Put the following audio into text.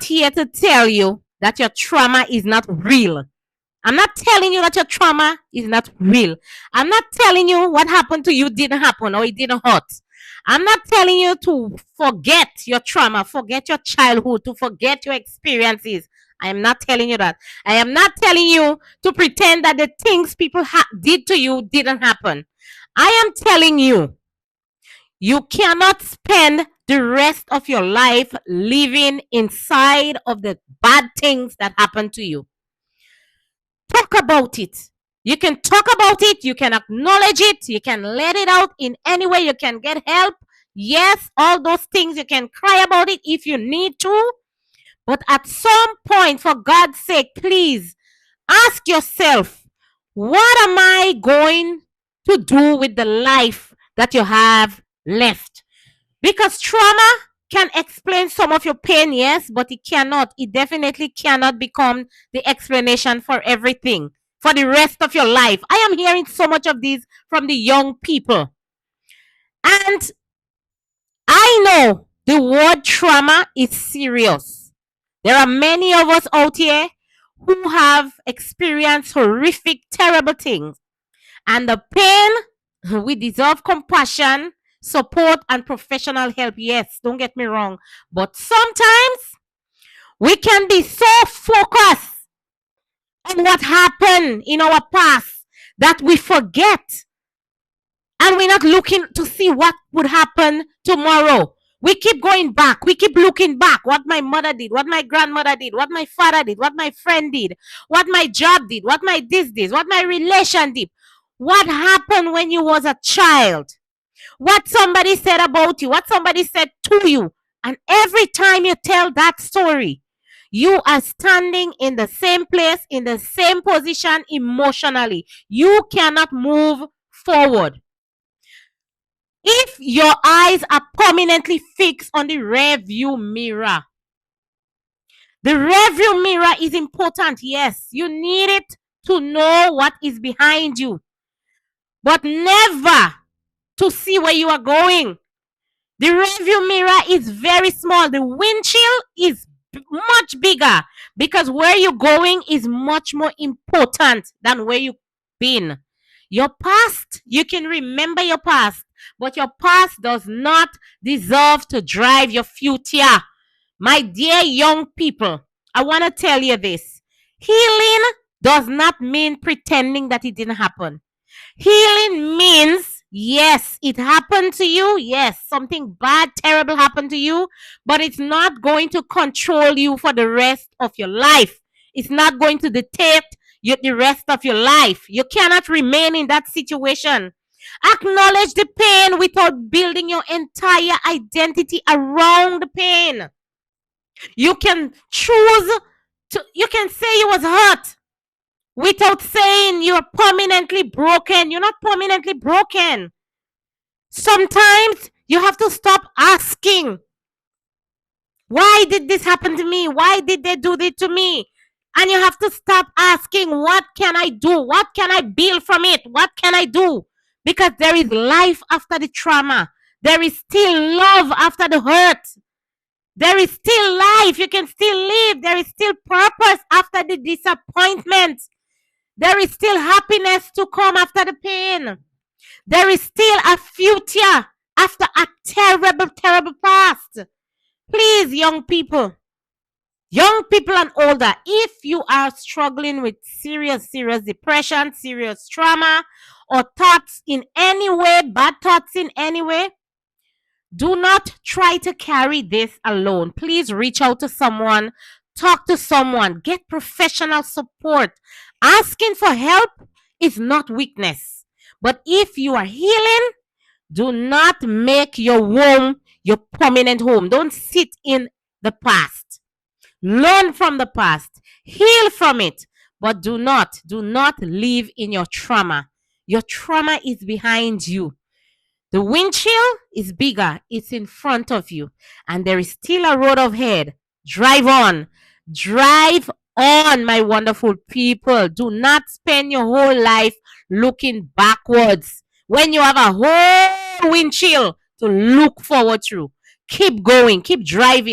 not here to tell you that your trauma is not real. I'm not telling you that your trauma is not real. I'm not telling you what happened to you didn't happen or it didn't hurt. I'm not telling you to forget your trauma, forget your childhood, to forget your experiences. I am not telling you that. I am not telling you to pretend that the things people did to you didn't happen. I am telling you, you cannot spend the rest of your life living inside of the bad things that happened to you. Talk about it. You can talk about it, you can acknowledge it, you can let it out in any way, you can get help. Yes, all those things, you can cry about it if you need to. But at some point, for God's sake, please ask yourself, what am I going to do with the life that you have left? Because trauma can explain some of your pain, yes, but it cannot. It definitely cannot become the explanation for everything for the rest of your life. I am hearing so much of these from the young people. And I know the word trauma is serious. There are many of us out here who have experienced horrific, terrible things. And the pain, we deserve compassion, support, and professional help. Yes, don't get me wrong. But sometimes we can be so focused on what happened in our past that we forget. And we're not looking to see what would happen tomorrow. We keep going back. We keep looking back. What my mother did, what my grandmother did, what my father did, what my friend did, what my job did, what my this did, what my relation did. What happened when you was a child? What somebody said about you, what somebody said to you. And every time you tell that story, you are standing in the same place, in the same position emotionally. You cannot move forward. If your eyes are permanently fixed on the rear view mirror, the rear view mirror is important. Yes, you need it to know what is behind you, but never to see where you are going. The rear view mirror is very small. The windshield is much bigger because where you're going is much more important than where you've been. Your past, you can remember your past, but your past does not deserve to drive your future. My dear young people, I want to tell you this. Healing does not mean pretending that it didn't happen. Healing means, yes, it happened to you. Yes, something bad, terrible happened to you, but it's not going to control you for the rest of your life. It's not going to dictate you the rest of your life. You cannot remain in that situation. Acknowledge the pain without building your entire identity around the pain. You can choose to, you can say you was hurt without saying you're permanently broken. You're not permanently broken. Sometimes you have to stop asking, why did this happen to me? Why did they do this to me? And you have to stop asking, what can I do? What can I build from it? What can I do? Because there is life after the trauma. There is still love after the hurt. There is still life. You can still live. There is still purpose after the disappointment. There is still happiness to come after the pain. There is still a future after a terrible, terrible past. Please, young people and older, if you are struggling with serious depression, serious trauma, or thoughts in any way, bad thoughts in any way, do not try to carry this alone. Please reach out to someone, talk to someone, get professional support. Asking for help is not weakness. But if you are healing, do not make your home your permanent home. Don't sit in the past. Learn from the past. Heal from it. But do not live in your trauma. Your trauma is behind you. The windshield is bigger. It's in front of you. And there is still a road ahead. Drive on. Drive on, my wonderful people. Do not spend your whole life looking backwards when you have a whole windshield to look forward to. Keep going. Keep driving.